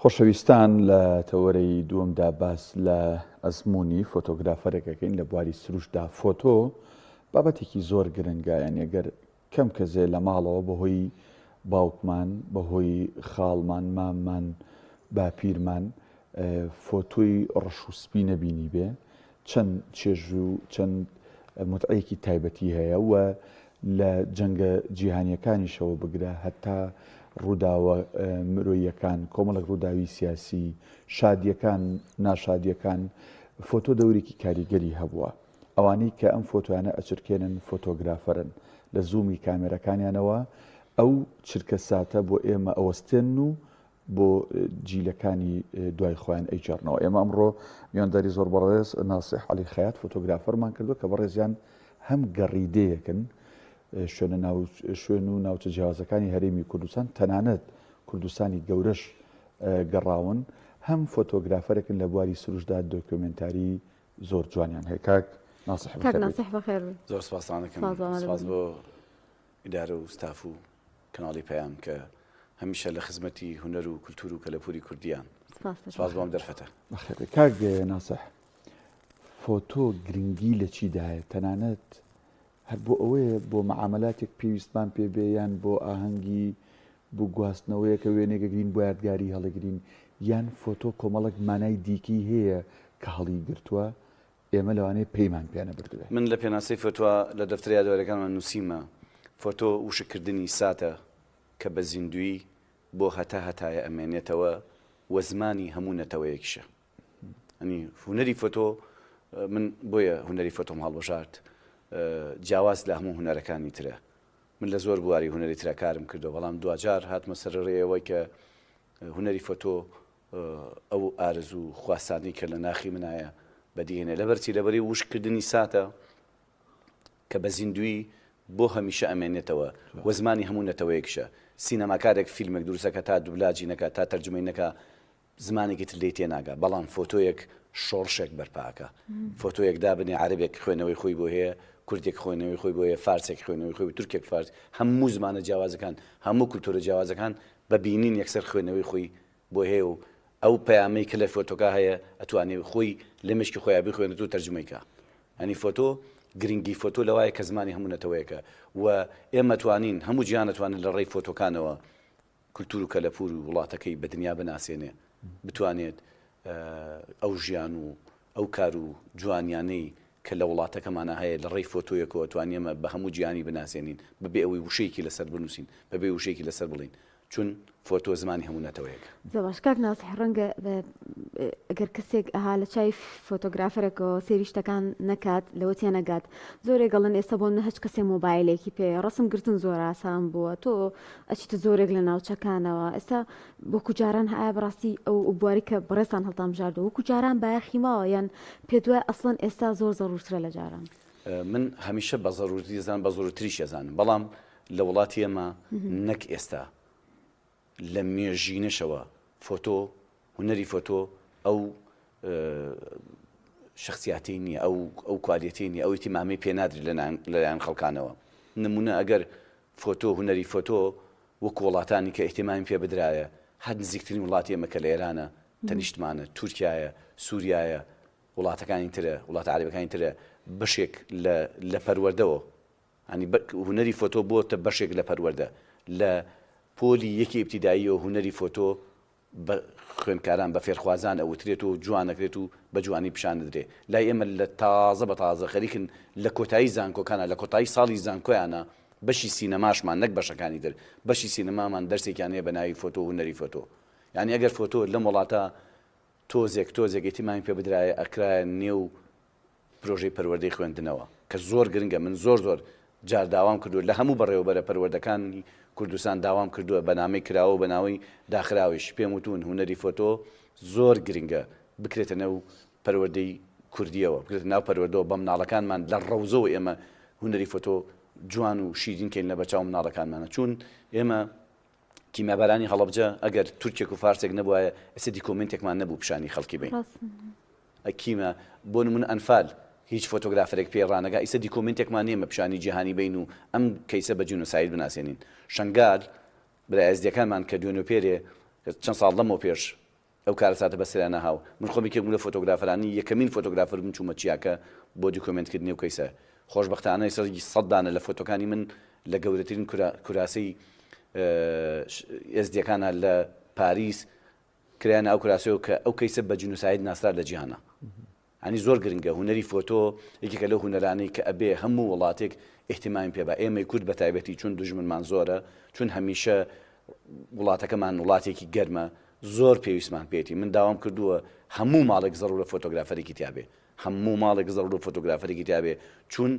خۆشەویستان لە تەوەرەی دووەمدا باس لە ئەزمموی فۆتۆگرافەرێکەکەین لە بواری سروشدا فۆتۆ بابەتێکی زۆر گرنگە، یان ئەگەر کەم کەسێ لە ماڵەوە بەهۆی باوکمان، بەهۆی خاڵمان، ماممان، باپیرمان فۆتۆی ڕەش و سپی نەبینی بێ، چەند چێژ و چەند متعەیەکی تایبەتی هەیە و لە جەنگە جیهانیەکانیشەوە بگرە هەتا ڕووداوە مرۆییەکان، کۆمەڵک ڕووداوی سیاسی، شادیەکان، ناشادیەکان، فۆتۆ دەورێکی کاریگەری هەبووە. ئەوانەی کە ئەم فۆتۆیانە ئەچرکێنن فۆتۆگرافەرن لە زوومی کامێرەکانیانەوە ئەو چرکە ساتە بۆ ئێمە ئەوەستێن و بۆ جیلەکانی دوای خۆیان ئەیجارنەوە. ئێمە ئەمڕۆ میوانداری زۆر بەڕێز ناسیح عەلی خەیات فۆتۆگرافەرمان کردووە کە بەڕێزیان هەم گەڕیدەیەکن شوێن و ناوچە جیاوازەکانی هەرێمی کوردستان، تەنانەت کوردستانی گەورەش گەڕاون، هەم فۆتۆگرافەرێکن لە بواری سروشدا دۆکیۆمنتاری زۆر جوانیان هەیە. کاک ناسیح بەخێر. زۆر سپاسانەکەم، سپاس بۆ ئیدارە و ستاف و کەناڵی پەیام کە هەمیشە لە خزمەتی هونەر و کولتور و کەلەپوری کوردیان. سپاس بۆم دەرفەتە. کاک ناسیح، فۆتۆ گرنگی لە چیداە؟ تەنانەت هەر بۆ ئەوەیە بۆ مەعاملاتێک پێویستمان پێبێ، یان بۆ ئاهەنگی بۆ گواستنەوەیە کە وێنێگەگرین بۆ یادگاری هەڵەگرین، یان فۆتۆ کۆمەڵک مانای دیکی هەیە کە هەڵی گرتووە، ئێمە لەوانەیە پەیمان پێیانە بردوێت. من لە پێناسەی فۆتۆ لە دەفتەر یادوارەکانمان نووسیمە فۆتۆ وشکردنی ساتە کە بە زیندوی بۆ هەتایە ئەمێنێتەوە وە زمانی هەموو نەتەوەیەکیشە. ئەنی هونەری فۆتۆ من بۆیە هونەری فۆتۆم هەڵبژارد جیاواز لە هەموو هونەرەکانی ترە. من لە زۆر بواری هونەری ترە کارم کردو، بەڵام دوجار هاتمە سەرڕێەوەی کە هونەری فۆتۆ ئەو ئارزوو خواستانی کە لە ناخی منایە بەدیهێنێ لەبەرچی لەبەری وشکردنی ساتە کە بە زیندوی بۆ هەمیشە ئەمێنێتەوە وە زمانی هەموو نەتەوەیەکشە. سینەماکارێک فیلمێک دروستەکە تا دوبلاجی نەکات، تا تەرجمەی نەکات، زمانێکی تر لێ تێناگا، بەڵام فۆتۆیەک شۆڕشێک بەرپاکە. فۆتۆیەک دابنێ عەرەبێک خوێنەوەی خۆی بۆ هەیە، کوردێک خوێنەوەی خۆی بۆ هەیە، فارسێک خوێنەوەی خۆی، تورکێک فارس، هەموو زمانە جیاوازەکان، هەموو کولتورە جیاوازەکان بە بینین یەکسەر خوێنەوەی خۆی بۆ هەیە و ئەو پەیامەی کە لە فۆتۆکە هەیە ئەتوانێت خۆی لە مشکی خۆیان بخوێنێت و تەرجمەیکە. ئەنی فۆتۆ گرنگی فۆتۆ لەوایە کە زمانی هەموو نەتەوەیەکە و ئێمە توانین هەموو گیان ئەتوانێت لە ڕێی فۆتۆکانەوە کولتور و کەلەپور و وڵاتەکەی بە دنیا بناسێنێ، بتوانێت ئەو ژیان و ئەو کار و جوانیانەی کە لە وڵاتەکەمانە هەیە لە ڕێی فۆتۆیەکەوە توانیمە بە هەموو گیانی بناسێنین، بەبێ ئەوەی وشەیەکی لەسەر بنووسین، بەبێ وشەیەکی لەسەر بڵین، چون فۆتۆ زمانی هەموو نەتەوەیەکە. زەباش کاک ناسیح، ڕەنگە ئەگەر کەسێک ئەها لە چای فۆتۆگرافەرێکەوە سێری شتەکان نەکات لەوە نەگات، زۆرێک گەڵن ئێستا بۆ هەچ کەسێ مۆبایلێکی پێ ڕسم گرتن زۆر ئاسان بووە، تۆ ئەچیتە زۆرێک لە ناوچەکانەوە ئێستا بۆ کوجاران هەیە بڕاستی ئەو بواری کە بڕێستان هەڵتامژاردەوە کوجاران بایەخیماوە یان پێ دوای ئەسڵەن ئێستا زۆر زەڕورترە لە جاران؟ من هەمیشە بە زەڕورتی زان بە زۆرتریش ئەزانم، بەڵام لە وڵاتی ئێمە نەک ئێستا لە مێژینەشەوە فۆتۆ هونەری فۆتۆ ئەو شخصیاتی نییە، ئەو کوالیتی نیە، ئەو ئیتیمامی پێ نادری لەلایەن خەڵکانەوە. نمونە ئەگەر فۆتۆ هونەری فۆتۆ وەکو وڵاتانی کە ئیحتیمامی پێ بدرایە، هەر نزیکترین وڵاتی ئێمە کە لە ئێرانە تەنیشتمانە، تورکیایە، سووریایە، وڵاتەکانی ترە، وڵاتە عەرەبیەکانی ترە، بەشێک لە پەروەردەوە، ینی هونەری فۆتۆ بۆتە بەشێک لە پەروەردە. لە پۆلی یەکی ئیبتیداییەوە هونەری فۆتۆ بە خوێندکاران بە فێرخوازان ئەوترێت و جوانەکرێت و بە جوانی پیشان دەدرێ. لای ئێمە لە تازە بە تازە خەریکن لە کۆتایی زانکۆکانە، لە کۆتایی ساڵی زانکۆیانە بەشی سینەماشمان نەک بەشەکانی تر، بەشی سینەمامان دەرسێکیان هەیە بە ناوی فۆتۆ هونەری فۆتۆ. یعنی ئەگەر فۆتۆ لەم وڵاتە تۆزێک ئیتیمامی پێ بدرایە ئەکرایە نێو پرۆژەی پەروەردەی خوێندنەوە کە زۆر گرنگە. من زۆر جار داوام کردو لە هەموو بەڕێوەبەرە پەروەردەکانی کوردستان داوام کردووە بە نامەی کراوە بە ناوەی داخراویش، پێم وتون هونەری فۆتۆ زۆر گرنگە بکرێتە نەو پەروەردەی کوردیەوە، بکرێتە ناو پەروەردەوە بە مناڵەکانمان لە ڕەوزەوە. ئێمە هونەری فۆتۆ جوان و شیرینکەین لە بەچاو مناڵەکانمانە، چون ئێمە کیمیابەرانی هەڵەبجە ئەگەر تورکێک و فارسێک نەبووایە ئێستا دیکۆمنتێکمان نەبوو پیشانی خەڵکی بین. ئەکیمە بۆ نمونە ئەنفال هیچ فۆتۆگرافەرێک پێ ڕانەگا، ئیسە دیکۆمنتێکمان نییە پیشانی جیهانی بین و ئەم کەیسە بە جونۆساید بناسێنین. شەنگال برایەزدیەکانمان کە دوێنێ پێرێ چەند ساڵ لەمەوە پێش ئەو کارەساتە بەسەریانە هاو من خۆمی کێک لە فۆتۆگرافەرانی یەکەمین فۆتۆگرافەر بم چوومە چیاکە بۆ دوکۆمنتکردنی و کەیسە خۆشبەختانە سەرگی 100 لە فۆتۆکانی من لە گەورەترین کوراسی ئێزدیەکانە لە پاریس کریانە ئەو کراسەوە کە ئەو کەیسە بە جنوساید ناسرا لە جیهانە ئەنی زۆر گرنگە هوەری فۆتۆ یەکێکە لەو هوەرانەی کە ئەبێ هەموو وڵاتێک احتیمامی پێ بە ئێمەی کورد بە تایبەتی چون دوژمنمان زۆرە چون هەمیشە وڵاتەکەمان وڵاتێکی گەرمە زۆر پێویستمان پێێتی من داوام کردووە هەموو ماڵێک زەڕورە فۆتۆگرافەرێکی تیاابێ هەموو ماڵێک زەڕور فۆتۆگرافەرێکی تیاابێ چون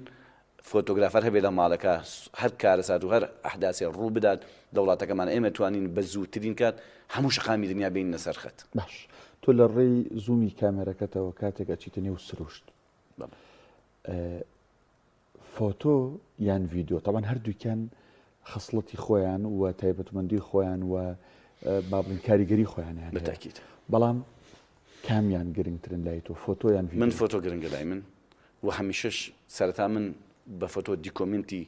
فۆتۆگرافەر هەبێت لە ماڵەکە هەر کارەسات و هەر ئەحداسی ڕوو بدات دەوڵاتەکەمان ئێمە توانین بە زووترین کات هەموو شقامی دنیا بین لەسەر خەت باش تۆ لە ڕێی زوومی کامێرەکەتەوە کاتێک ئەچیتە نێو سروشت فۆتۆ یان ڤیددیو تاوان هەردووکیان خصلەتی خۆیان و تایبەتمەندی خۆیان و بابلین کاریگەری خۆیان هەیە بەتاکید بەڵام کامیان گرنگترن لای تۆ فۆتۆیان من فۆتۆ گرنگە لای من و هەمیشەش سەرەتا من بە فۆتۆ دیکۆمنتی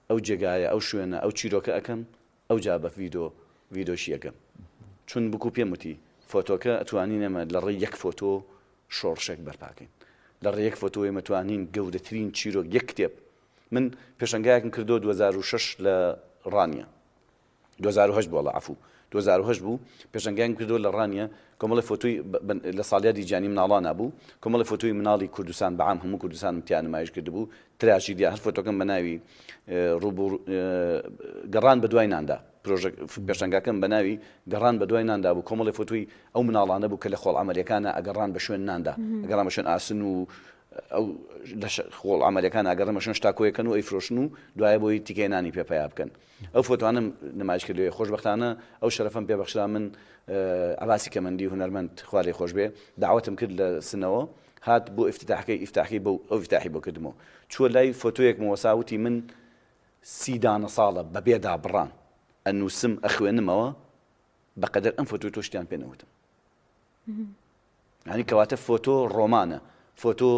ئەو جێگایە ئەو شوێنە ئەو چیرۆکە ئەەکەم ئەو جا بە ڤیدۆشی یەکەم چون بکو پێم وتی فۆتۆکە ئەتوانین ئەمە لە ڕێی یەک فۆتۆ شۆڕشێک بەرپاکەین لە ڕێ یەک فۆتۆ ئێمە توانین گەورەترین چیرۆک یەک کتێب من پێشەنگایەکم کردو 2006 لە ڕانیە 2008 بووە عفو 2008 بوو پێشەنگیان کردو لە ڕانیە کۆمەڵی فۆتۆی لە ساڵیا دیجانی مناڵان نبوو کۆمەڵی فۆتۆی مناڵی کوردستان بەعام هەموو کوردستان امتیان نمایش کرد بوو تراشی دیا هەر فۆتۆکەم بە ناوی ڕووبوو گەڕان بە دوای ناندا پرۆژە پێشەنگاکەم بە ناوی گەڕان بە دوای ناندا بوو کۆمەڵی فۆتۆی ئەو مناڵانە بوو کە لە خۆڵ ئەمەریکانە ئەگەڕان بە شوێن ناندا ئەگەڕان بە شوێن ئاسن و ئەو لە خۆڵ ئەمریکان ئەگەڕان بە شوێن شتاکۆیەکەن و ئەیفرۆشن و دوایە بۆی تیکەی نانی پێپیا بکەن ئەو فۆتوانم نمایش کردوێ خۆشبەختانە ئەو شەرەفەم پێبەخشرا من عباسی کەمەندی هونەرمەند خوارێ خۆش بێ داوەتم کرد لە سنەوە هات بۆ ئیفتتاحی بۆ ئەو ئیفتتاحی بۆ کردمەوە چووە لای فۆتۆیەک مۆساوتی من 30 دانە ساڵە بەبێدا بڕان ئەنووسم ئەخوێنمەوە بەقەدەر ئەم فۆتۆی تۆ شتیان پێ نەوتم ینی کەواتە فۆتۆ ڕۆمانە فۆتۆ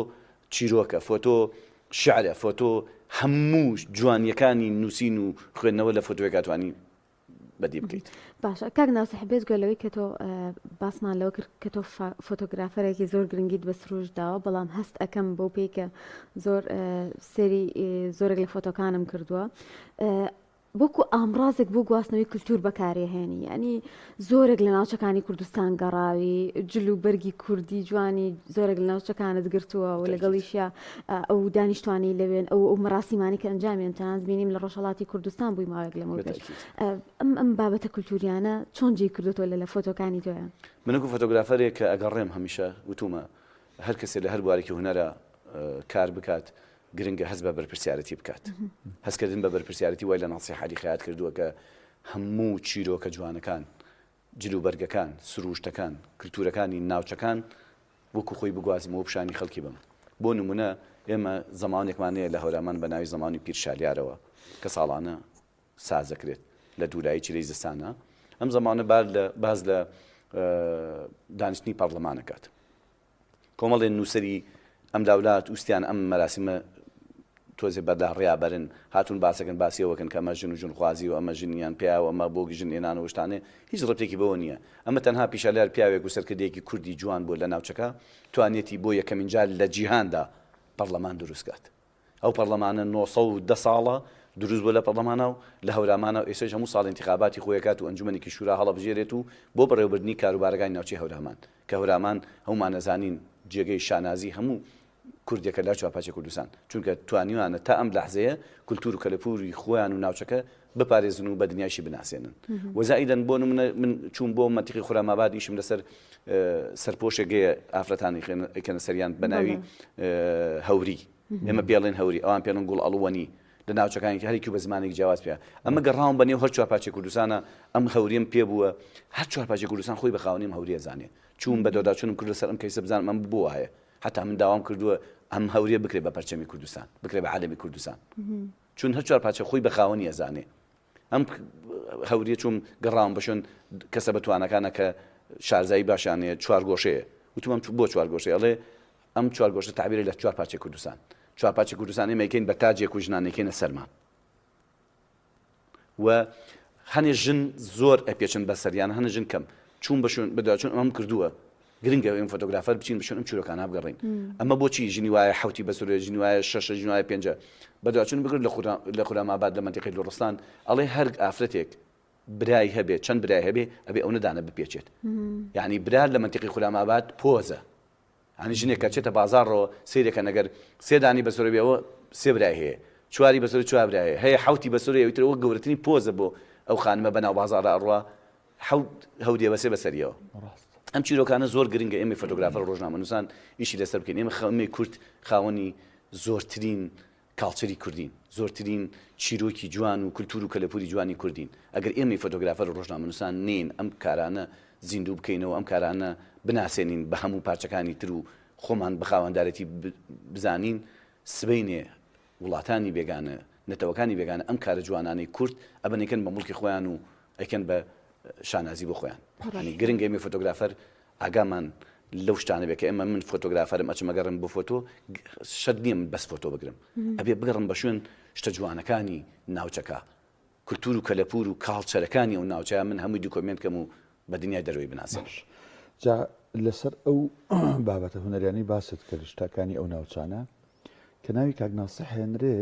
چیرۆکە فۆتۆ شعرە فۆتۆ هەموو جوانیەکانی نووسین و خوێندنەوە لە فۆتۆیەکە توانی بەدی بکەیت باشە کاک ناوسەح بێت گوێلەوەی کە تۆ باسمان لەوە کرد کە تۆ فۆتۆگرافەرێکی زۆر گرنگیت بە سروشداوە بەڵام هەست ئەەکەم بۆ پێی کە زۆر سێری زۆرێک لە فۆتۆکانم کردووە بۆکو ئامڕازێک بۆ گواستنەوەی کولتور بەکارهێنی ینی زۆرێک لە ناوچەکانی کوردستان گەڕاوی جل و بەرگی کوردی جوانی زۆرێک لە ناوچەکانت گرتووە و لەگەڵیشە ئەو دانیشتوانی لەوێن ئەو مەراسیمانی کە ئەنجامیان تەنانەت بینیم لە ڕۆژهەڵاتی کوردستان بووی ماوەیەک لەمەوە پێش ئەم بابەتە کولتوریانە چۆن جێی کردوتۆ لە فۆتۆکانی تۆیە منکو فۆتۆگرافەرێک کە ئەگەڕێم هەمیشە وتومە هەر کەسێ لە هەر بوارێکی هونەرە کار بکات گرنگە هەست بە بەرپرسیارەتی بکات هەستکردن بە بەرپرسیارەتی وای لە ناسیحەتی خەیات کردووە کە هەموو چیرۆکە جوانەکان جلوبەرگەکان سروشتەکان کللتورەکانی ناوچەکان وەکو خۆی بگوازیمەوە پیشانی خەڵکی بم بۆ نمونە ئێمە زەمانێکمانەیە لە هەورامان بە ناوی زەمانی پیرشالیارەوە کە ساڵانە سازەکرێت لە دوورایی چرەی زستانە ئەم زەمانە باز لە دانیشتنی پەرلەمانەکات کۆمەڵێن نووسری ئەم داولات وستیان ئەم مەراسیمە تۆزێ بەردا ڕیابەرن هاتون باسەکەن باسیەوەکەن کە ئەمە ژن و ژنخوازی و ئەمە ژنیان پیاوە ئەمە بۆ گژن ئێنانەوە شتانێ هیچ ڕێتێکی بەوە نییە ئەمە تەنها پیشەلار پیاوێک و سەرکردەیەکی کوردی جوان بۆ لە ناوچەکە توانێتی بۆ یەکەمین جار لە جیهاندا پەرلەمان دروستکات ئەو پەرلەمانە 910 ساڵە دروست بۆ لە پەرلەمانە و لە هەورامانە و ئێستا هەموو ساڵ انتخاباتی خۆیەکات و ئەنجومەنێکی شورا هەڵەبژێرێت و بۆ بەڕێوەبردننی کاروبارەکانی ناوچەی هەورامان کە هەورامان هەمومان نەزانین جێگەی شانازی هەموو کوردێکە لە چاپاچی کوردستان چونکە توانیوانە تا ئەم لەحزەیە کولتور و کەلەپوری خۆیان و ناوچەکە بپارێزن و بە دنیاشی بناسێنن وەزائیدەن بۆ من چوون بۆ منتیقی خوراماباد ئیشم لەسەر سەرپۆشێگەیە ئافرەتانی ئەکەنە سەریان بە ناوی هەوری ئێمە پێڵێن هەوری ئەوان پێڵن گوڵ ئەڵوەنی لە ناوچەکانی هەرێکی بە زمانێک جیاواز پێ ئەمە گەڕاون بەنێو هەر چوارپاچی کوردستانە ئەم هەوریم پێ بووە هەر چوارپاچی کوردستان خۆی بە خاوەنیم هەوریە زانێ چوون بە دۆداچوونم کرد لەسەر ئەم کەیسە بزانم ئەم بۆ هەیە حتا من داوام کردووە ئەم هەوریە بکرێت بە پەرچەمی کوردستان بکرێت بە عالەمی کوردستان چون هەر چوارپاچە خۆی بە خاوەنی ئەزانێ ئەم هەوریە چوون گەڕاون بەشون کەسە بەتوانەکانە کە شارزایی باشیانەیە چوار گۆشەیە وتمم بۆ چوار گۆشەیە ئەڵێ ئەم چوار گۆشە تعبیری لە چوارپاچی کوردستان چوارپاچی کوردستان ئێمەکەین بە تاجێک و ژنانێکێنە سەرمان و هەنێ ژن زۆر ئەپێچن بە سەریان هەنە ژن کەم چوون بەشون بەداچون ئەم کردووە گرنگە ئەم فۆتۆگرافەر بچین بشون ئەم چیرۆکانە بگەڕین ئەمە بۆچی ژنی وایە حوتی بەسوورە ژنی وایە شەشە ژنی وایە پێنجە بەداچون بگرن لە خوراماباد لە منتیقەی لۆڕستان ئەڵێ هەر ئافرەتێک برای هەبێت چەند برای هەبێ ئەبێ ئەو نەدانە بپێچێت یعنی برا لە منتیقی خوراماباد پۆزە ینی ژنێک کە چێتە بازاڕەوە سیرێکە نەگەر سێدانی بەسوورە بێەوە سێ برای هەیە چواری بەسوور چوار برای هەیە حوتی بەسوورە ویترەوە گەورەترین پۆزە بۆ ئەو خانمە بەناو بازاڕە ئەڕوا هەودێ بەسێ بەسەریەوە ئەم چیرۆکانە زۆر گرنگە ئێمە فۆتۆگرافەر ڕۆژنامەنووسان ئیشی لەسەر بکەین ئێمە خەڵمی کورد خاوەنی زۆرترین کاڵچەری کوردین زۆرترین چیرۆکی جوان و کولتور و کەلەپوری جوانی کوردین ئەگەر ئێمە فۆتۆگرافەر ڕۆژنامەنووسان نین ئەم کارانە زیندوو بکەینەوە ئەم کارانە بناسێنین بە هەموو پارچەکانی تر و خۆمان بە خاوەندارەتی بزانین سبەینێ وڵاتانی بێگانە نەتەوەکانی بێگانە ئەم کارە جوانانەی کورد ئەبنێکن بە مڵکی خۆیان و ئەکەن بە شانازی بۆ خۆیان گرنگ ئێمە فۆتۆگرافەر ئاگامان لەو شتانە بێت کە ئێمە من فۆتۆگرافەرم ئەچمەگەڕم بۆ فۆتۆ شەد نییە بەس فۆتۆ بگرم ئەبێ بگەڕم بە شوێن شتە جوانەکانی ناوچەکە کولتور و کەلەپور و کاڵچەرەکانی ئەو ناوچەیە من هەمووی دوکۆمنت کەم و بە دنیای دەروی بناسم جا لەسەر ئەو بابەتە هونەریانی باست کرد شتەکانی ئەو ناوچانە کە ناوی کاک ناسیح هێنرێ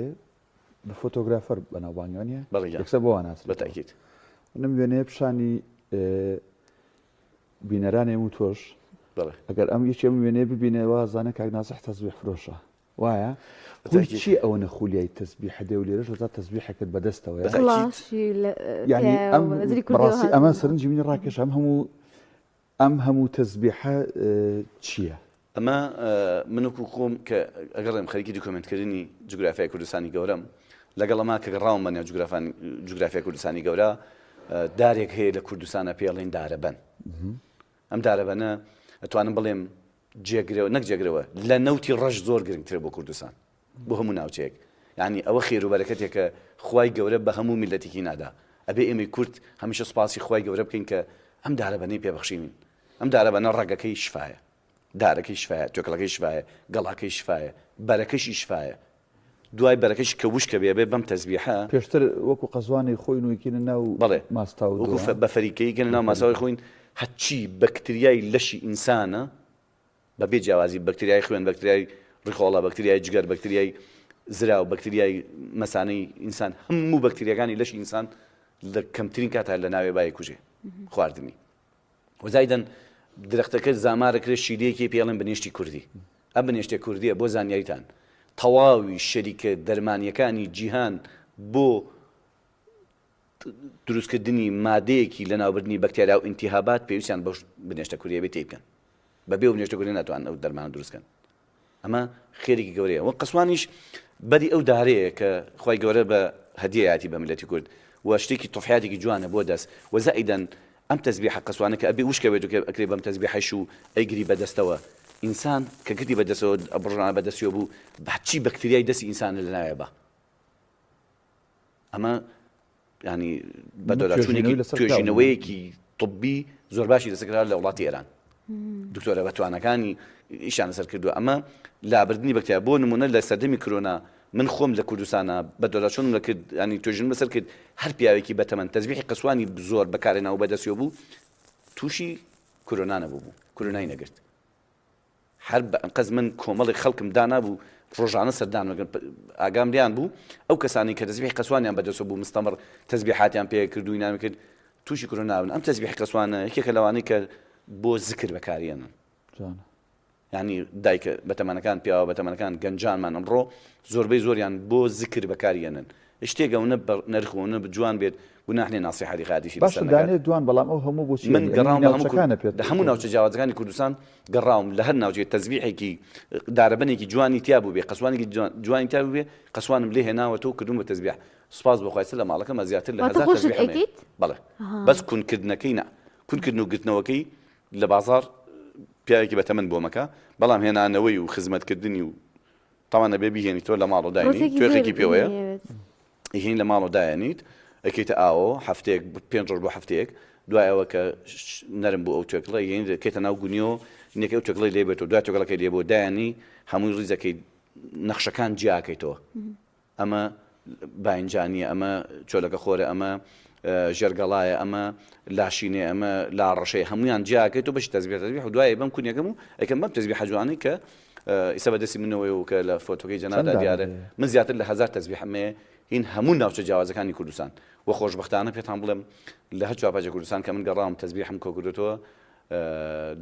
بە فۆتۆگرافەر بەناوبانگیوانە یەکسەر بۆ ناس بەتاکید نم وێنەیە پیشانی بینەرانێ و تۆش ئەگەر ئەم یەکێم وێنێ ببینەوە زانە کاک ناسیح تەزبیح فرۆشە وایە چی ئەوە نەخولیای تەزبیح هەدێ و لێرەش هەتا تەزبیحەکەت بەدەستەوە یعنی بەڕاستی ئەمە سەرنجی منی ڕاکێش ئەم هەموو تەزبیحە چییە؟ ئەمە منوکو خۆم کە ئەگەڕێم خەریکی دوکۆمنتکردنی جوگرافیای کوردستانی گەورەم لەگەڵ ئەما کە گەڕاوم بە نێو جوگرافیای کوردستانی گەورە دارێک هەیە لە کوردستانە پێڵێن دارەبەن ئەم دارەبەنە ئەتوانم بڵێم جێگرەوە نەک جێگرەوە لە نەوتی ڕەش زۆر گرنگترە بۆ کوردستان بۆ هەموو ناوچەیەک یعنی ئەوە خێر و بەرەکەتێکە خوای گەورە بە هەموو میلەتێکی نادا ئەبێ ئێمەی کورد هەمیشە سوپاسی خوای گەورە بکەین کە ئەم دارەبەنەی پێبەخشین ئەم دارەبەنە ڕەگەکەی شفایە دارەکەی شفایە توێکڵەکەی شفایە گەڵاکەی شفایە بەرەکەشی شفایە دوای بەرەکەش کە وشکە بێ بەم تەزبیحە پێشتر وەکو قەزوانی خۆین و یکینە ناو ماستا و وەکو بە فەریکەیکەن ناو ماساوی خۆین هەچی بەکتریای لەشی ئینسانە بەبێ جیاوازی بەکتریای خوێن بەکتریای ڕیخۆڵە بەکتریای جگەر بەکتریای زرا و بەکتریای مەسانەی ئینسان هەموو بەکتریەکانی لەشی ئینسان لە کەمترین کات لە ناوێ بایە کوژێ خواردنی وەزایدەن درەختەکە زامارە کرێ شیدەیەکی پێڵێن بنیشتی کوردی ئەم بنیشتێ کوردیە بۆ زانیاریتان تەواوی شەریکە دەرمانیەکانی جیهان بۆ دروستکردنی مادەیەکی لە ناوبردنی بەکتێریا و ئینتیهابات پێویستیان بەو بنیشتە کوردیە بێ تێ بکەن بەبێ و بنیشتە کوردی ناتوان ئەو دەرمان دروستکەن ئەمە خێرێکی گەورەیە وە قسوانیش بەری ئەو دارەیە کە خوای گەورە بە هەدیەتی بە ملەتی کورد و شتێکی تۆفیاتێکی جوانە بۆ دەست وەزائیدەن ئەم تەزبیحە قسوانە کە ئەبێ وشکە بێت و کە ئەکرێ بەم تەزبیحەش و ئەیگری بەدەستەوە ئینسان کە گرتی بەدەستەوە بڕۆژانە بەدەستیەوە بوو بەچی بەکتریای دەستی ئینسانە لەناوێ بە ئەمە ینی بەدۆراچوونێکی توێژینەوەیەکی طبی زۆر باشی دەسەکرا لە وڵاتی ئێران دکتۆرە بەتوانەکانی ئیشان لەسەر کردووە ئەمە لابردنی بەکتریا بۆ نمونە لە سەردەمی کۆرۆنا من خۆم لە کوردستانە بەدۆراچوونم لە کرد ینی توێژین بەسەر کرد هەر پیاوێکی بەتەمەن تەزبیحی قسوانی زۆر بەکارێناوە بەدەستیەوە بوو تووشی کۆرۆنا نەبوو کۆرۆنای نەگرت هەر بەئەنقەز من کۆمەڵی خەڵکم دانابوو ڕۆژانە سەردان ئاگام لیان بوو ئەو کەسانی کە تەزبیحی قسوانیان بەدەستەوە بوو مستەمڕ تەزبیحاتیان پێ کرد و اینان کرد تووشی کۆرۆنا بوون ئەم تەزبیحی قسوانە یەکێکە لەوانەی کە بۆ زیکر بەکارهێنن ینی دایکە بەتەمەنەکان پیاوە بەتەمەنەکان گەنجانمان ئەمڕۆ زۆربەی زۆریان بۆ زیکر بەکارهێنن شتێکەونە نرخونە جوان بێت و ناحنێ ناسیحەتی خادیشی باش دانێت دوان بەڵام ئەو هەموو بۆچی من گەڕاوم لە هەموو ناوچە جیاوازەکانی کوردستان گەڕاوم لە هەر ناوچێت تەزبیحێکی دارەبەنێکی جوانی تیا بوو بێ قسوانێکی جوانی تیا بوو بێ قسوانم لێ هێناوەتەوە کردوم بە تەزبیح سوپاس بۆ خوایسە لە ماڵەکەمە زیاتر لە 1000 تەزبیح بەڵێ بەس کونکردنەکەی نا کونکردن و گرتنەوەکەی لە بازار پیاوێکی بەتەمەن بۆ مەکە بەڵام هێنانەوەی و خزمەتکردنی و تاوانە بێ بیهێنی تۆ لە ماڵەوە داینی توێخێکی پێوەیە هین لە ماڵەوە دایەنیت ئەکەیتە ئاوە هەفتەیەک 5 ڕۆژ بۆ هەفتەیەک دوایەوە کە نەرم بوو ئەو توێکڵە یعنی دەکەیتە ناو گونیۆ نێکە ئەو توێکڵی لێ بێتەوە دوای توێکڵەکەی لێ بۆ دایانی هەمووی ڕیزەکەی نەخشەکان جیاکەیتەوە ئەمە باینجانیە ئەمە چۆلەکە خۆرە ئەمە ژێرگەڵایە ئەمە لاشینێ ئەمە لا ڕەشەی هەمویان جیاکەیت و بەش تەزبیح و دوایە بەم کونیەکەم و ئەکەم بەم تەزبیح جوانی کە ئێستا بەدەستی منەوەی و کە لە فۆتۆکەی جەنابدا دیارە من زیاتر لە 1000 تەزبیح هەمەیە هین هەموو ناوچە جیاوازەکانی کوردستان و خۆشبەختانە پێتان بڵێم لە هەر چوارپاجە کوردستان کە من گەڕام تەزبیحم کۆکردێتەوە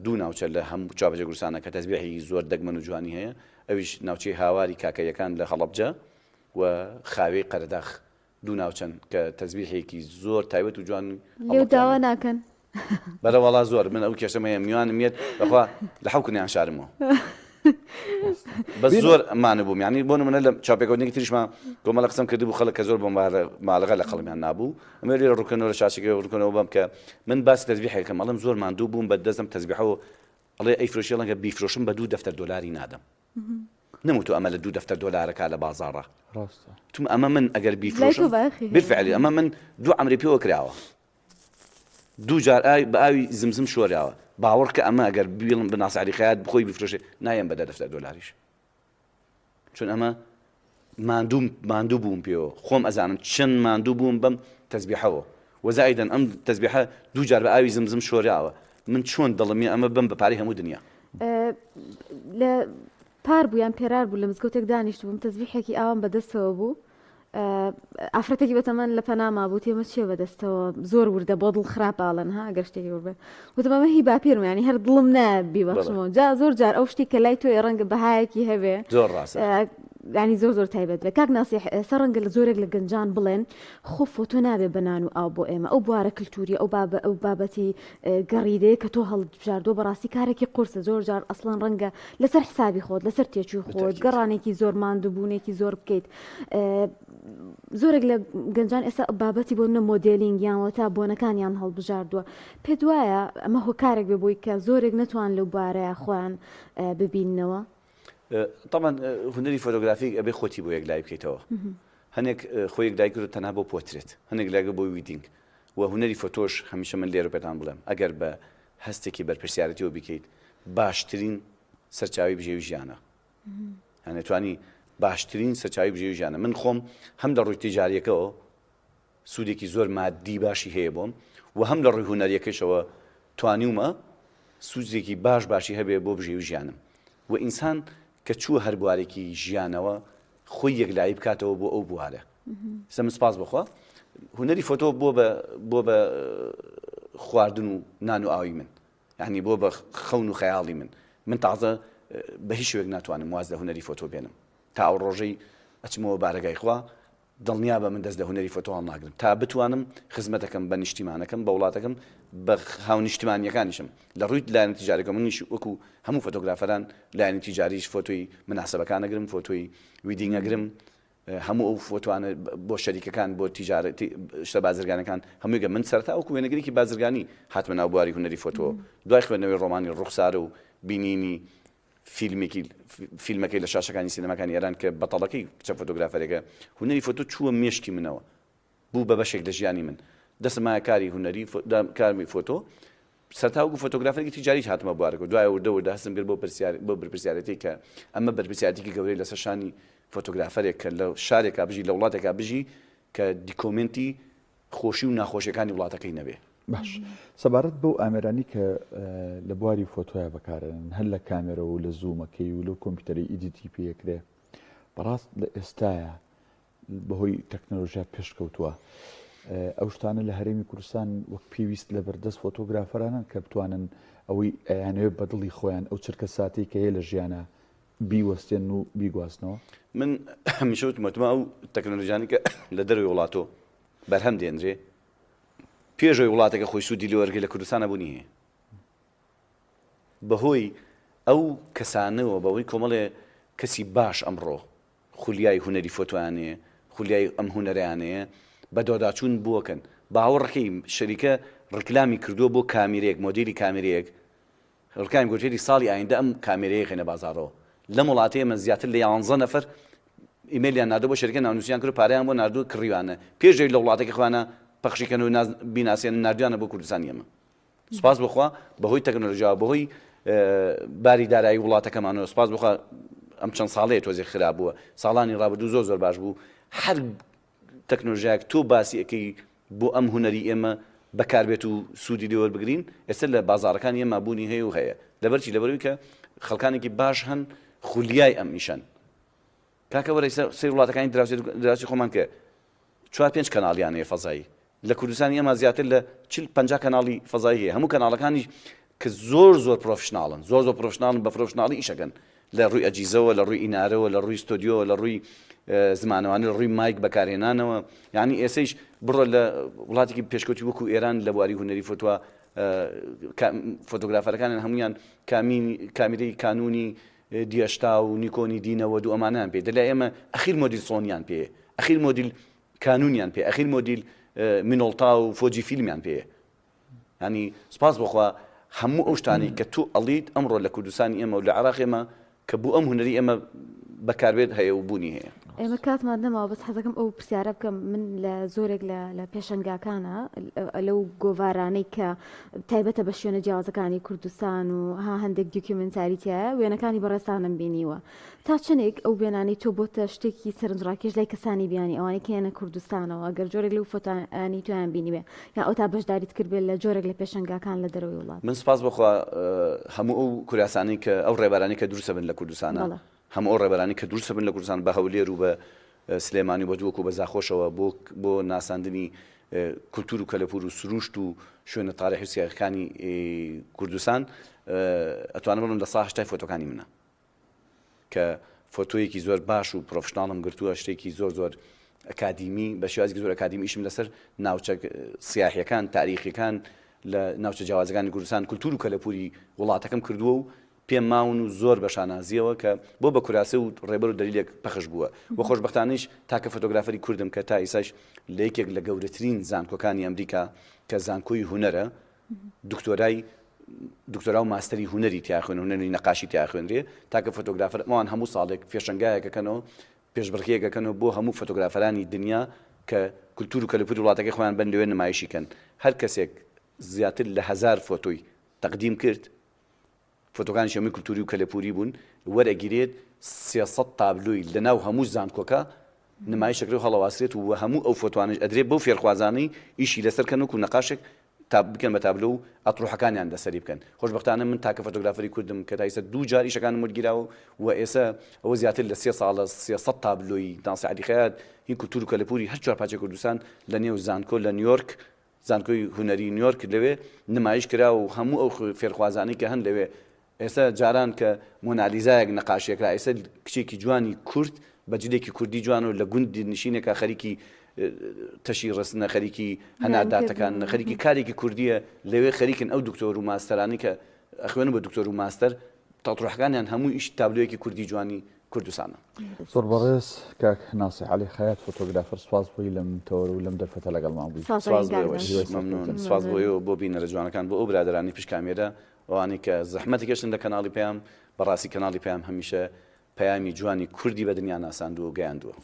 دوو ناوچە لە هەموو چوارپاجە کوردستانە کە تەزبیحی زۆر دەگمەن و جوانی هەیە ئەویش ناوچەی هاواری کاکەیەکان لە هەڵەبجە و خاوێی قەرداخ دوو ناوچەن کە تەزبیحێکی زۆر تایبەت و جوان لێو داوا ناکەن بەرە وەڵا زۆر من ئەو کێشەمەیە میوانم مێت بەخوا لە حەو کنیان شارمەوە بەس زۆر ئەمانە بووم یعنی بۆ نمونە لە چاپێکەوتنێکی تریشمان کۆمەڵە قسەم کردی بوو خەڵک کە زۆر بۆ ماڵەغە لە قەڵمیان نابوو ئەمە لێرە ڕووکەنەوە لە شاشێکەوە ڕووکەنەوە بەم کە من باسی تەزبیحێکەکەم ئەڵێم زۆر ماندوو بووم بە دەستم تەزبیحەوە ئەڵێ ئەی فرۆشی ئەڵێن کە بیفرۆشم بە 2 دەفتەر دۆلاری نادەم نەموتو ئەمە لە 2 دەفتەر دۆلارەکە لە بازاڕە توم ئەمە من ئەگەر بیفرۆشم بالفعلی ئەمە من 2 عەمری پێوە کراوە 2 جار بە ئاوی زمزم شۆراوە باوەڕ کە ئەمە ئەگەر بیڵم بە ناسعری خەیات بخۆی بیفرۆشێ نایەم بە 10 دەفتەر دۆلاریش چون ئەمە ماندوو بووم پێوە خۆم ئەزانم چەند ماندوو بووم بەم تەزبیحەوە وەزائیدەن ئەم تەزبیحە 2 جار بە ئاوی زمزم شۆراوە من چۆن دڵمی ئەمە بم بە پارەی هەموو دنیا لە پار بوو یان پێرار بوو لە مزگەوتێک دانیشت بووم تەزبیحێکی ئاوام بەدەستەوە بوو ئافرەتێکی بەتەمەن لە پەناما بوو تێمە چێ بەدەستەوە زۆر وردە بۆ دڵ خراپاڵن ها ئەگەر شتێکی وردبێ وتمەمە هی باپیرم ینی هەر دڵم نابی بەخشمەوە جا زۆر جار ئەو شتی کە لای تۆی ڕەنگە بەهایەکی هەبێ زۆر ڕاستە ینی زۆر تایبەت بێ کاک ناسیح ئێستا ڕەنگە لە زۆرێک لە گەنجان بڵێن خۆ فۆتۆ نابێ بەنان و ئاو بۆ ئێمە ئەو بوارە کللتوری ئەو بابەتی گەڕیدەیە کە تۆ هەڵبژاردۆ بەڕاستی کارێکی قورسە زۆر جار ئەسڵان ڕەنگە لەسەر حسابی خۆت لەسەر تێچوی خۆت گەڕانێکی زۆر ماندووبوونێکی زۆر بکەیت زۆرێک لە گەنجان ئێستا بابەتی بۆ منە مۆدێلینگ یانەوە تا بۆنەکانیان هەڵبژاردووە پێ وایە ئەمە هۆکارێک بێ بۆی کە زۆرێک نەتوان لەو بارەیە خۆیان ببیننەوە طبعا هنەری فۆتۆگرافیک ئەبێ خۆتی بۆ یەک لای بکەیتەوە هەنێک خۆی یەک دایکرد تەنها بۆ پۆترێت هەنێک لایگە بۆ ویدینگ و هنەری فۆتۆش هەمیشە من لێرە پێتان بڵێم ئەگەر بە هەستێکی بەرپرسیارەتیەوە بکەیت باشترین سەرچاوی بژێوی ژیانە هەنێتوانی باشترین سەرچاوی بژێوی ژیانە من خۆم هەم لە ڕووی تیجاریەکەەوە سوودێکی زۆر مادی باشی هەیە بۆم و هەم لە ڕووی هونەریەکەشەوە توانیومە سوودێکی باشی هەبێ بۆ بژێوی ژیانم و ئینسان کە چووە هەر بوارێکی ژیانەوە خۆی یەکلایی بکاتەوە بۆ ئەو بوارە سەم سپاس بخوا هونەری فۆتۆ بۆ بە خواردن و نان و ئاوی من یعنی بۆ بە خەون و خەیاڵی من تازە بە هیچ شوێک ناتوانم واز لە هونەری فۆتۆ بێنم تا ئەو ڕۆژەی ئەچمەوە بارەگای خوا دڵنیا بە من دەست لە هونەری فۆتۆ هەڵ ناگرم تا بتوانم خزمەتەکەم بە نیشتیمانەکەم بە وڵاتەکەم بە هاو نیشتیمانیەکانیشم لە ڕووی لایەنە تیجاریەکە منیش وەکو هەموو فۆتۆگرافەران لایەنی تیجاریش فۆتۆی مناسبەکان ئەگرم فۆتۆی ویدینگ ئەگرم هەموو ئەو فۆتوانە بۆ شەریکەکان بۆ تیجارەتی شتە بازرگانەکان هەموویگە من سەرتا وەکو وێنەگرێکی بازرگانی هاتمە ناو بواری هونەری فۆتۆ دوای خوێندنەوەی ڕۆمانی ڕوخسارە و بینینی فیلمەکەی لە شاشەکانی سینەماکانی ئێران کە بەتەڵەکەی کچە فۆتۆگرافەرێکە هونەری فۆتۆ چووە مێشکی منەوە بوو بە بەشێک لە ژیانی من دەسمایە کاری هونەری کارمی فۆتۆ سەرتاوەکو فۆتۆگرافەرێکی تیجاریش هاتمە بوارەکە دوای وردە هەستم کرد بۆ بەرپرسیارەتی کە ئەمە بەرپرسیارەتێکی گەورەی لەسەر شانی فۆتۆگرافەرێک کە لە شارێکا بژی لە وڵاتێکا بژی کە دیکۆمنتی خۆشی و ناخۆشیەکانی وڵاتەکەی نەبێ باش سەبارەت بەو ئامێرانی کە لە بواری فۆتۆیە بەکارن هەر لە کامێرە و لە زوومەکەی و لەو کۆمپیوتەری ئیدیتی پێکرێ بەڕاست لە ئێستاە بەهۆی تەکنۆلۆژیا پێشکەوتووە ئەو شتانە لە هەرێمی کوردستان وەک پێویست لە بەردەست فۆتۆگرافەرانە کە بتوانن ئەوەی ئەیانەوێت بەدڵی خۆیان ئەو چرکە ساتی کە هەیە لە ژیانە بیوەستێن و بیگواستنەوە من هەمیشە وتمەوە ئەو تەکنۆلۆژیانی کە لە دەروی وڵاتۆ بەرهەم دێنرێ پێشەوەی وڵاتێکە خۆی سوودی لێ وەرگێ لە کوردستانە بوونی هەیە بەهۆی ئەو کەسانەوە بەوەی کۆمەڵێ کەسی باش ئەمڕۆ خولیای هونەری فۆتۆیانەیە خولیای ئەم هونەرەیانەیە بە دۆداچوون بووەکەن باوەڕەکەی شەریکە ڕکلامی کردووە بۆ کامێرەیەک مۆدیلی کامێرەیەک ڕکامی گوتێری ساڵی ئایندە ئەم کامێرەیە خێنە بازارەوە لەم وڵاتەیە من زیاتر لە 11 نەفەر ئیمێلیان ناردووە بۆ شەریکە ناونووسیان کرد و پارەیان بۆ ناردووە کڕیوانە پێشەوەی لە وڵاتێکی خوانە پەخشیکەن و بیناسیێن نردویانە بۆ کوردستانی ئێمە سپاس بخوا بەهۆی تەکنۆلۆژیا بەهۆی باری دارایی وڵاتەکەمانەوە سپاس بخوا ئەم چەند ساڵەیە تۆزێ خراب بووە ساڵانی ڕابردوو زۆر باش بوو هەر تەکنۆلۆژیاک تۆ باسی ئەەکەی بۆ ئەم هوەری ئێمە بەکاربێت و سوودی لێوەربگرین ئێستا لە بازارەکان ئێمە بوونی هەیە و هەیە لەبەرچی لەبەروی کە خەڵکانێکی باش هەن خولیای ئەم نیشان کاکە وەرە سەیر وڵاتەکانی دراوسی خۆمان کە 4-5 کەناڵیان هەیە فەزایی لە کوردستانی ئێمە زیاتر لە 40-50 کەناڵی فەزایی هەیە هەموو کەناڵەکانی کە زۆر پرۆفشناڵن زۆر پرۆفشناڵن بە پرۆفشناڵی ئیشەکەن لە ڕووی ئەجیزەوە لە ڕووی ئینارەوە لە ڕووی ستۆدیۆ لە ڕووی زمانەوانی لە ڕووی مایک بەکارهێنانەوە یعنی ئێسەیش بڕۆ لە وڵاتێکی پێشکەوتی وەکو ئێران لە بواری هونەری فۆتوە فۆتۆگرافەرەکانیان هەمویان کامیرەی کانونی دیێشتا و نیکۆنی دینەوە دوو ئەمانیان پێ دەلا ئێمە ئەخیر مۆدیل سۆنیان پێ ئەخیر مۆدیل کانونیان پێ ئەخیر مۆدیل مینۆڵتا و فۆجی فیلمیان پێ ینی سپاس بخوا هەموو ئەو شتانی کە تو ئەڵیت ئەمڕۆ لە کوردستانی ئێمە و لە عێراق ئێمە کە بوو ئەم هونەری ئێمە بەکاربێت هەیە و بوونی هەیە ئێمە کاتمان نەماوە بەس حەزەکەم ئەو پرسیارە بکەم من لە زۆرێک لە پێشەنگاکانە لەو گۆڤارانەی کە تایبەتە بە شوێنە جیاوازەکانی کوردستان و هەندێک دوکیومنتاریتیایە وێنەکانی بەڕێستانم بینیوە تا چنێک ئەو وێنانەی تۆ بۆتە شتێکی سەرنجڕاکێش لای کەسانی بیانی ئەوانەی کێنە کوردستانەوە ئەگەر جۆرێک لەو فۆتانی تویان بینیوێ یا ئەو تا بەشداریت کردبێت لە جۆرێک لە پێشەنگاکان لە دەرەوەی وڵات من سپاس بخوا هەموو ئەو کوریاسانی کە ئەو ڕێبارانی کە دروستە بن لە کوردستانە هەموو ئەو ڕێبەرانی کە دروستە بن لە کوردستان بە هەولێر و بە سلێمانی بە دووەک و بە زاخۆشەوە بۆ ناساندنی کولتور و کەلەپور و سروشت و شوێنە تاریخی سیاقەکانی کوردستان ئەتوانم بڵێم لە 100 فۆتۆکانی منە کە فۆتۆیەکی زۆر باش و پرۆفشناڵم گرتووە شتێکی زۆر ئەکادیمی بە شێوازێکی زۆر ئەکادیمیشم لەسەر ناوچە سیاحیەکان تاریخیەکان لە ناوچە جیاوازەکانی کوردستان کولتور و کەلەپوری وڵاتەکەم کردووە و پێم ماون و زۆر بە شانازیەوە کە بۆ بە کوراسە و ڕێبەر و دەلیلێک پەخش بووە بۆ خۆشبەختانەیش تاکە فۆتۆگرافەری کوردم کە تا ئیساش لە یەکێک لە گەورەترین زانکۆکانی ئەمریکا کە زانکۆی هونەرە دکتۆرا و ماستەری هونەری تیا خوێن هونەری نەقاشی تیا خوێنرێ تاکە فۆتۆگرافەر ئەوان هەموو ساڵێک فێشەنگایەکەکەنەوە پێشبڕکێکەکەنەوە بۆ هەموو فۆتۆگرافەرانی دنیا کە کولتور و کەلەپوری وڵاتەکەی خۆیان بن لەوێ نمایشیکەن هەر کەسێک زیاتر لە 1000 فۆتۆی تەقدیم کرد فۆتۆکانی شەمی کولتوری و کەلەپوری بوون وەرەگیرێت 300 تابلۆی لەناو هەموو زانکۆکە نمایشەکرێ و هەڵەواسرێت و هەموو ئەو فۆتوانش ئەدرێت بەو فێرخوازانەی ئیشی لەسەر کەن و نەقاشێک بکەن بە تابلۆ و ئەتڕۆحەکانیان دەسەری بکەن خۆشبەختانە من تاکە فۆتۆگرافەری کوردم کە تا ئێستا 2 جار ئیشەکانم وەرگیراوە و ئێستا ئەوە زیاتر لە 3 ساڵە 300 تابلۆی ناسی عەلیخەیات هین کولتور و کەلەپوری هەر چوار پاچە کوردستان لە نێو زانکۆ لە نیویۆرک زانکۆی هونەری نیویۆرک لەوێ نمایش کرا و هەموو ئەو فێرخوازانەی کە هەن لەوێ ئێستا جاران کە مۆنالیزایەک نەقاشێکرا ئێستا کچێکی جوانی کورد بە جلێکی کوردی جوان و لە گوندی نشینێکە خەریکی تەشی ڕستنە خەریکی هەنارداتەکان خەریکی کارێکی کوردیە لەوێ خەریکن ئەو دکتۆر و ماستەرانی کە ئەخوێنن بە دکتۆر و ماستەر تاڵتڕۆحەکانیان هەموو ئیش تابلۆیەکی کوردی جوانی کوردستانە زۆر بەڕێز کاک ناسی عەلیخەیات فۆتۆگرافەر سپاس بۆی لەم تەوەر و لەم دەرفەتە لەگەڵمان بووی سپاس بۆیەوە بۆ بینەرە جوانەکان بۆ ئەو برادرانی پشت کامێرە ئەوانەی کە زەحمەتی کەشن لە کەناڵی پێیان بەڕاستی کەناڵی پێیان هەمیشە پەیامی جوانی کوردی بە دنیا ناساندووە و گەیاندووە